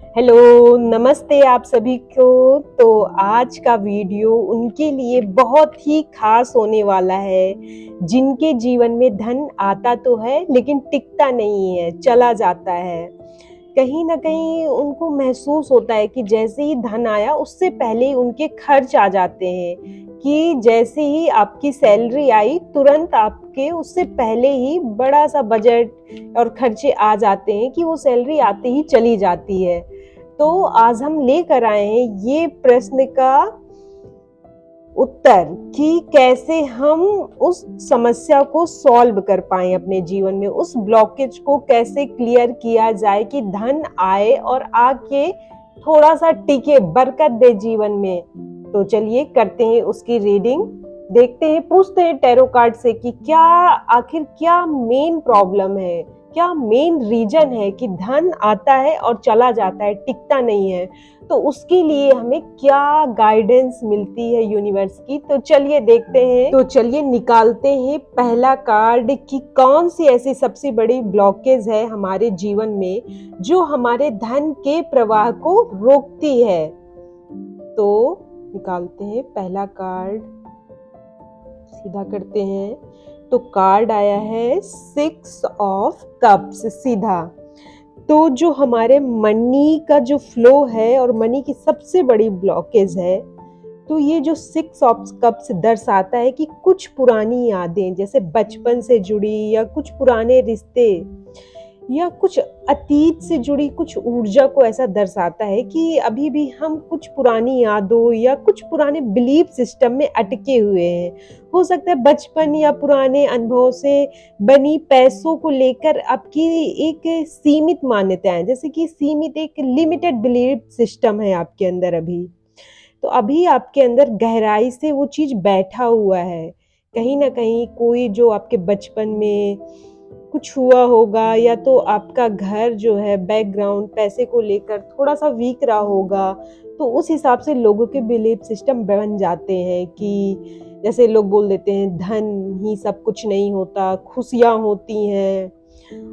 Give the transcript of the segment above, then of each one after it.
Hello, नमस्ते आप सभी को। तो आज का वीडियो उनके लिए बहुत ही खास होने वाला है, जिनके जीवन में धन आता तो है लेकिन टिकता नहीं है, चला जाता है। कहीं न कहीं उनको महसूस होता है कि जैसे ही धन आया उससे पहले ही उनके खर्च आ जाते हैं, कि जैसे ही आपकी सैलरी आई तुरंत आपके उससे पहले ही बड़ा-सा बजट और खर्चे आ जाते हैं कि वो सैलरी आते ही चली जाती है। तो आज हम लेकर आए हैं ये प्रश्न का उत्तर कि कैसे हम उस समस्या को सॉल्व कर पाएँ अपने जीवन में, उस ब्लॉकेज को कैसे क्लियर किया जाए कि धन आए और आके थोड़ा-सा टिके, बरकत दे जीवन में। तो चलिए करते हैं उसकी रीडिंग, देखते हैं, पूछते हैं टैरो कार्ड से कि आखिर क्या मेन प्रॉब्लम है, क्या मेन रीज़न है कि धन आता है और चला जाता है, टिकता नहीं है। तो उसके लिए हमें क्या गाइडेंस मिलती है यूनिवर्स की, तो चलिए देखते हैं। तो चलिए निकालते हैं पहला कार्ड कि कौन सी ऐसी सबसे बड़ी ब्लॉकेज है हमारे जीवन में जो हमारे धन के प्रवाह को रोकती है। तो निकालते हैं पहला कार्ड, सीधा करते हैं। तो कार्ड आया है 6 ऑफ कप्स, सीधा। तो जो हमारे मनी का जो फ्लो है और मनी की सबसे बड़ी ब्लॉकेज है, तो ये जो 6 ऑफ कप्स दर्शाता है कि कुछ पुरानी यादें जैसे बचपन से जुड़ी या कुछ पुराने रिश्ते या कुछ अतीत से जुड़ी कुछ ऊर्जा को ऐसा दर्शाता है कि अभी भी हम कुछ पुरानी यादों या कुछ पुराने बिलीफ सिस्टम में अटके हुए हैं। हो सकता है बचपन या पुराने अनुभवों से बनी पैसों को लेकर आपकी एक सीमित मान्यताएं, जैसे कि सीमित एक लिमिटेड बिलीफ सिस्टम है आपके अंदर अभी। तो अभी आपके अंदर गहराई से वो चीज़ बैठा हुआ है। कहीं न कहीं कोई जो आपके बचपन में कुछ हुआ होगा या तो आपका घर जो है बैकग्राउंड पैसे को लेकर थोड़ा-सा वीक रहा होगा, तो उस हिसाब से लोगों के बिलीफ सिस्टम बन जाते हैं कि जैसे लोग बोल देते हैं धन ही सब कुछ नहीं होता, खुशियाँ होती हैं।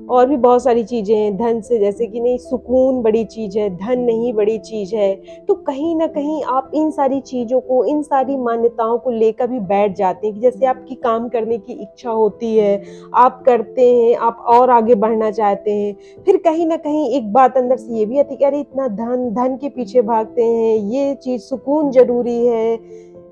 और भी बहुत सारी चीज़ें हैं धन से, जैसे कि नहीं सुकून बड़ी चीज़ है, धन नहीं बड़ी चीज़ है। तो कहीं न कहीं आप इन सारी चीज़ों को, इन सारी मान्यताओं को लेकर भी बैठ जाते हैं कि जैसे आपकी काम करने की इच्छा होती है, आप करते हैं, आप और आगे बढ़ना चाहते हैं। फिर कहीं न कहीं एक बात अंदर से ये भी आती है कि अरे इतना धन, धन के पीछे भागते हैं, ये चीज़ सुकून ज़रूरी है,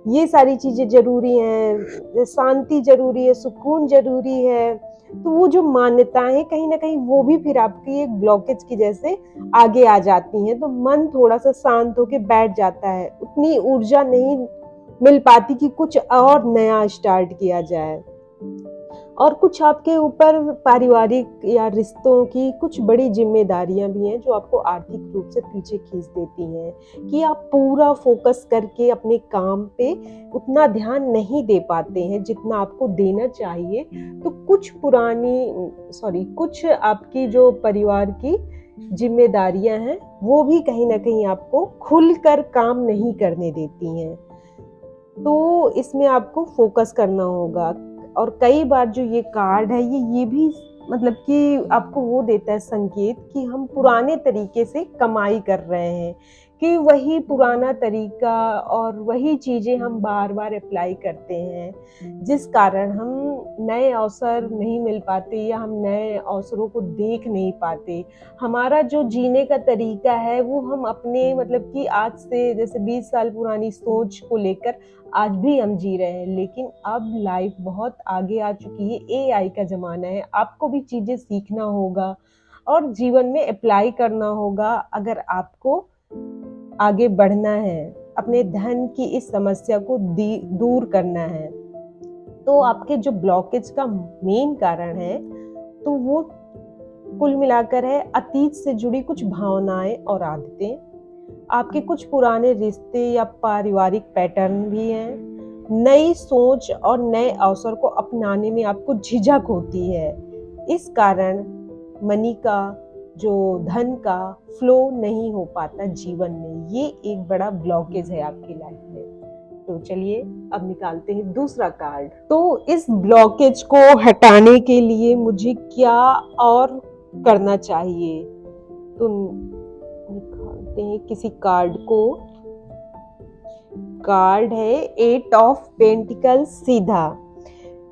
ये सारी चीज़ें ज़रूरी हैं, शांति ज़रूरी है, सुकून ज़रूरी है। तो वो जो मान्यताएँ हैं कहीं न कहीं वो भी फिर आपकी एक ब्लॉकेज की जैसे आगे आ जाती हैं, तो मन थोड़ा-सा शांत होके बैठ जाता है। उतनी ऊर्जा नहीं मिल पाती कि कुछ और नया स्टार्ट किया जाए। और कुछ आपके ऊपर पारिवारिक या रिश्तों की कुछ बड़ी ज़िम्मेदारियाँ भी हैं, जो आपको आर्थिक रूप से पीछे खींच देती हैं कि आप पूरा फ़ोकस करके अपने काम पे उतना ध्यान नहीं दे पाते हैं, जितना आपको देना चाहिए। तो कुछ आपकी जो परिवार की ज़िम्मेदारियाँ हैं, वो भी कहीं न कहीं आपको खुलकर काम नहीं करने देती हैं। तो इसमें आपको फ़ोकस करना होगा। और कई बार जो ये कार्ड है ये भी मतलब कि आपको वो देता है संकेत कि हम पुराने तरीके से कमाई कर रहे हैं, कि वही पुराना तरीका और वही चीज़ें हम बार-बार अप्लाई करते हैं, जिस कारण हम नए अवसर नहीं मिल पाते या हम नए अवसरों को देख नहीं पाते। हमारा जो जीने का तरीका है वो हम अपने मतलब कि आज से जैसे 20 साल पुरानी सोच को लेकर आज भी हम जी रहे हैं, लेकिन अब लाइफ बहुत आगे आ चुकी है, एआई का ज़माना है, आपको भी चीज़ें सीखना होगा और जीवन में अप्लाई करना होगा अगर आपको आगे बढ़ना है, अपने धन की इस समस्या को दूर करना है। तो आपके जो ब्लॉकेज का मेन कारण है, तो वो कुल मिलाकर है अतीत से जुड़ी कुछ भावनाएँ और आदतें, आपके कुछ पुराने रिश्ते या पारिवारिक पैटर्न भी हैं। नई सोच और नए अवसर को अपनाने में आपको झिझक होती है। इस कारण मनी का जो धन का फ्लो नहीं हो पाता जीवन में। ये एक बड़ा ब्लॉकेज है आपकी लाइफ में। तो चलिए अब निकालते हैं दूसरा कार्ड। तो इस ब्लॉकेज को हटाने के लिए मुझे क्या और करना चाहिए? तो निकालते हैं किसी कार्ड को। कार्ड है 8 ऑफ पेंटिकल्स सीधा।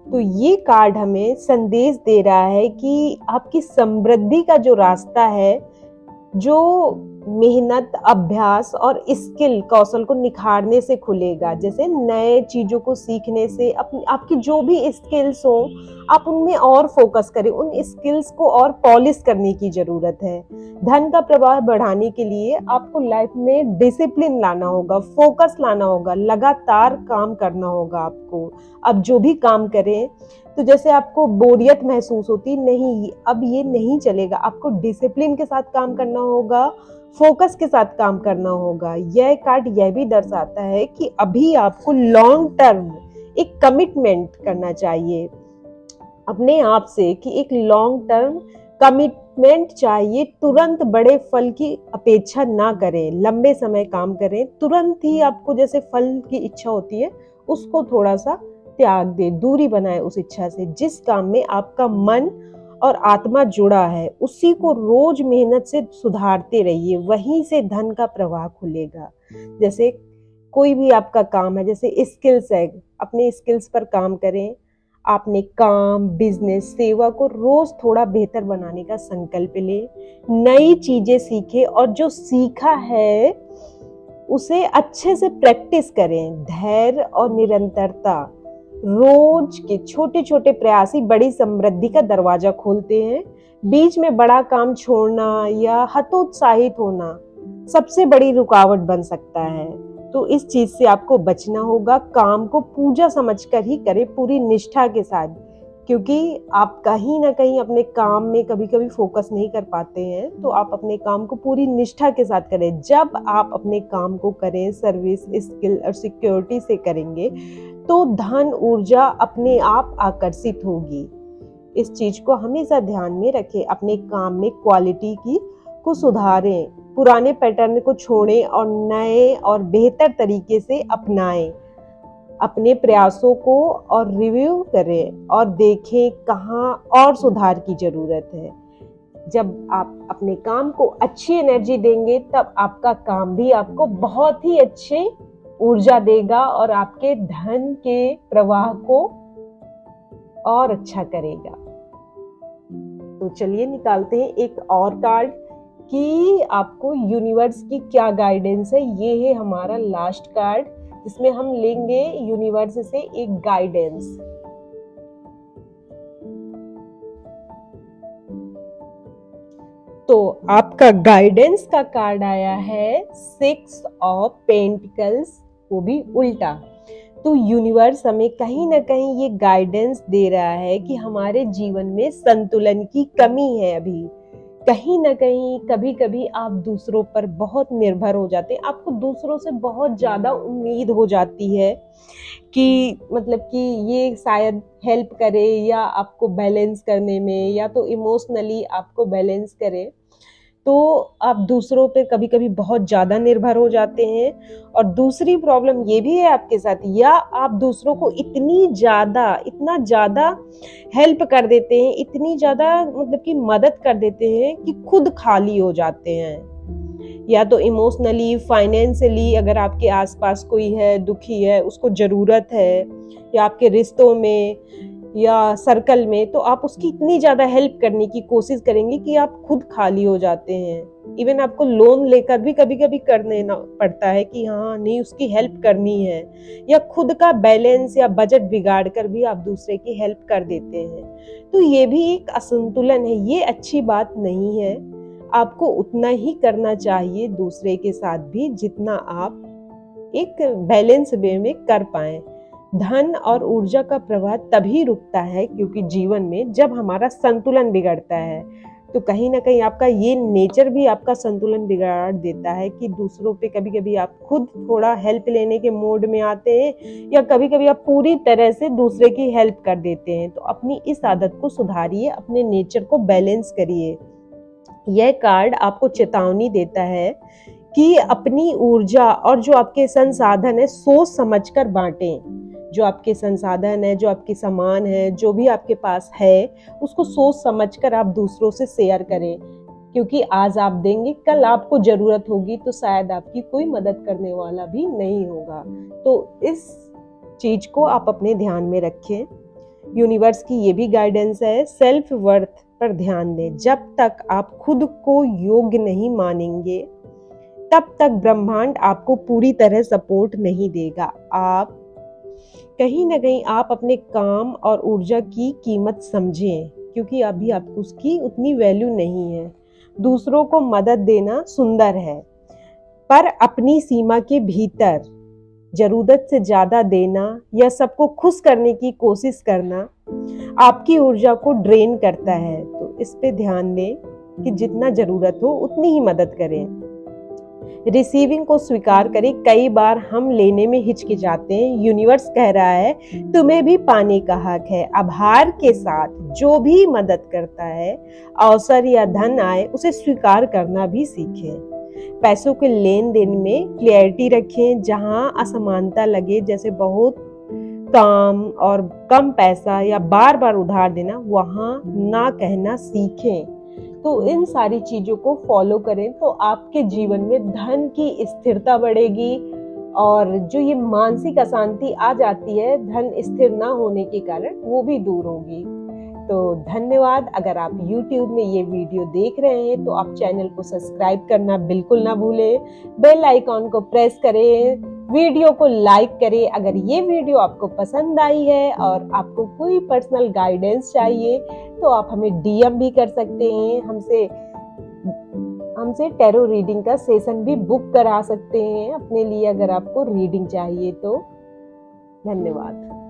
तो ये कार्ड हमें संदेश दे रहा है कि आपकी समृद्धि का जो रास्ता है, जो मेहनत, अभ्यास और स्किल, कौशल को निखारने से खुलेगा। जैसे नए चीजों को सीखने से आपकी जो भी स्किल्स हो, आप उनमें और फोकस करें, उन स्किल्स को और पॉलिश करने की जरूरत है। धन का प्रवाह बढ़ाने के लिए आपको लाइफ में डिसिप्लिन लाना होगा, फोकस लाना होगा, लगातार काम करना होगा आपको। अब जो भी काम करें, तो जैसे आपको बोरियत महसूस होती, नहीं, अब ये नहीं चलेगा, आपको डिसिप्लिन के साथ काम करना होगा, फोकस के साथ काम करना होगा। यह कार्ड यह भी दर्शाता है कि अभी आपको लॉन्ग टर्म एक कमिटमेंट करना चाहिए अपने आप से, कि एक लॉन्ग टर्म कमिटमेंट चाहिए। तुरंत बड़े फल की अपेक्षा ना करें, लंबे समय काम करें, तुरंत ही आपको जैसे फल की इच्छा होती है उसको थोड़ा सा त्याग दे, दूरी बनाए उस इच्छा से। जिस काम में आपका मन और आत्मा जुड़ा है उसी को रोज मेहनत से सुधारते रहिए, वहीं से धन का प्रवाह खुलेगा। जैसे कोई भी आपका काम है, जैसे स्किल्स है, अपने स्किल्स पर काम करें। आपने काम, बिजनेस, सेवा को रोज थोड़ा बेहतर बनाने का संकल्प ले, नई चीजें सीखें और जो सीखा है उसे अच्छे से प्रैक्टिस करें। धैर्य और निरंतरता, रोज के छोटे छोटे प्रयास ही बड़ी समृद्धि का दरवाजा खोलते हैं। बीच में बड़ा काम छोड़ना या हतोत्साहित होना सबसे बड़ी रुकावट बन सकता है। तो इस चीज से आपको बचना होगा। काम को पूजा समझकर ही करें, पूरी निष्ठा के साथ, क्योंकि आप कहीं ना कहीं अपने काम में कभी कभी फोकस नहीं कर पाते हैं। तो आप अपने काम को पूरी निष्ठा के साथ करें। जब आप अपने काम को करें, सर्विस, स्किल और सिक्योरिटी से करेंगे, तो धन, ऊर्जा अपने आप आकर्षित होगी। इस चीज को हमेशा ध्यान में रखें। अपने काम में क्वालिटी को सुधारें, पुराने पैटर्न को छोड़ें और नए और बेहतर तरीके से अपनाएं। अपने प्रयासों को और रिव्यू करें और देखें कहाँ और सुधार की जरूरत है। जब आप अपने काम को अच्छी एनर्जी देंगे, तब आपका काम भी आपको बहुत ही अच्छे ऊर्जा देगा और आपके धन के प्रवाह को और अच्छा करेगा। तो चलिए निकालते हैं एक और कार्ड कि आपको यूनिवर्स की क्या गाइडेंस है। ये है हमारा लास्ट कार्ड, जिसमें हम लेंगे यूनिवर्स से एक गाइडेंस। तो आपका गाइडेंस का कार्ड आया है 6 ऑफ पेंटिकल्स, वो भी उल्टा। तो यूनिवर्स हमें कहीं ना कहीं ये गाइडेंस दे रहा है कि हमारे जीवन में संतुलन की कमी है अभी। कहीं ना कहीं कभी कभी आप दूसरों पर बहुत निर्भर हो जाते हैं, आपको दूसरों से बहुत ज्यादा उम्मीद हो जाती है कि मतलब कि ये शायद हेल्प करे या आपको बैलेंस करने में, या तो इमोशनली आपको बैलेंस करे। तो आप दूसरों पे कभी कभी बहुत ज्यादा निर्भर हो जाते हैं। और दूसरी प्रॉब्लम ये भी है आपके साथ, या आप दूसरों को इतना ज्यादा हेल्प कर देते हैं, इतनी ज्यादा मतलब कि मदद कर देते हैं कि खुद खाली हो जाते हैं। या तो इमोशनली, फाइनेंशियली, अगर आपके आसपास कोई है, दुखी है, उसको जरूरत है, या आपके रिश्तों में या सर्कल में, तो आप उसकी इतनी ज्यादा हेल्प करने की कोशिश करेंगे कि आप खुद खाली हो जाते हैं। इवन आपको लोन लेकर भी कभी कभी करने पड़ता है कि हाँ नहीं, उसकी हेल्प करनी है, या खुद का बैलेंस या बजट बिगाड़ कर भी आप दूसरे की हेल्प कर देते हैं। तो ये भी एक असंतुलन है, ये अच्छी बात नहीं है। आपको उतना ही करना चाहिए दूसरे के साथ भी जितना आप एक बैलेंस वे में कर पाए। धन और ऊर्जा का प्रवाह तभी रुकता है क्योंकि जीवन में जब हमारा संतुलन बिगड़ता है। तो कहीं ना कहीं आपका ये नेचर भी आपका संतुलन बिगाड़ देता है कि दूसरों पे कभी कभी आप खुद थोड़ा हेल्प लेने के मोड में आते हैं, या कभी कभी आप पूरी तरह से दूसरे की हेल्प कर देते हैं। तो अपनी इस आदत को सुधारिए, अपने नेचर को बैलेंस करिए। यह कार्ड आपको चेतावनी देता है कि अपनी ऊर्जा और जो आपके संसाधन है सोच समझकर बांटें। जो आपके संसाधन है, जो आपके सामान है, जो भी आपके पास है, उसको सोच समझकर आप दूसरों से शेयर करें। क्योंकि आज आप देंगे, कल आपको जरूरत होगी तो शायद आपकी कोई मदद करने वाला भी नहीं होगा। तो इस चीज को आप अपने ध्यान में रखें। यूनिवर्स की ये भी गाइडेंस है, सेल्फ वर्थ पर ध्यान दें। जब तक आप खुद को योग्य नहीं मानेंगे तब तक ब्रह्मांड आपको पूरी तरह सपोर्ट नहीं देगा। आप कहीं ना कहीं आप अपने काम और ऊर्जा की कीमत समझें, क्योंकि अभी आपको उसकी उतनी वैल्यू नहीं है। दूसरों को मदद देना सुंदर है, पर अपनी सीमा के भीतर। जरूरत से ज्यादा देना या सबको खुश करने की कोशिश करना आपकी ऊर्जा को ड्रेन करता है। तो इस पे ध्यान दें कि जितना जरूरत हो उतनी ही मदद करें। रिसीविंग को स्वीकार करें। कई बार हम लेने में हिचकिचाते हैं। यूनिवर्स कह रहा है तुम्हें भी पाने का हक है। आभार के साथ जो भी मदद करता है, अवसर या धन आए, उसे स्वीकार करना भी सीखें। पैसों के लेन देन में क्लियरिटी रखें। जहां असमानता लगे, जैसे बहुत काम और कम पैसा या बार बार उधार देना, वहां ना कहना सीखें। तो इन सारी चीजों को फॉलो करें तो आपके जीवन में धन की स्थिरता बढ़ेगी, और जो ये मानसिक अशांति आ जाती है धन स्थिर ना होने के कारण, वो भी दूर होगी। तो धन्यवाद। अगर आप YouTube में ये वीडियो देख रहे हैं तो आप चैनल को सब्सक्राइब करना बिल्कुल ना भूलें। बेल आइकॉन को प्रेस करें, वीडियो को लाइक करें। अगर ये वीडियो आपको पसंद आई है और आपको कोई पर्सनल गाइडेंस चाहिए तो आप हमें DM भी कर सकते हैं। हमसे टैरो रीडिंग का सेशन भी बुक करा सकते हैं अपने लिए, अगर आपको रीडिंग चाहिए तो। धन्यवाद।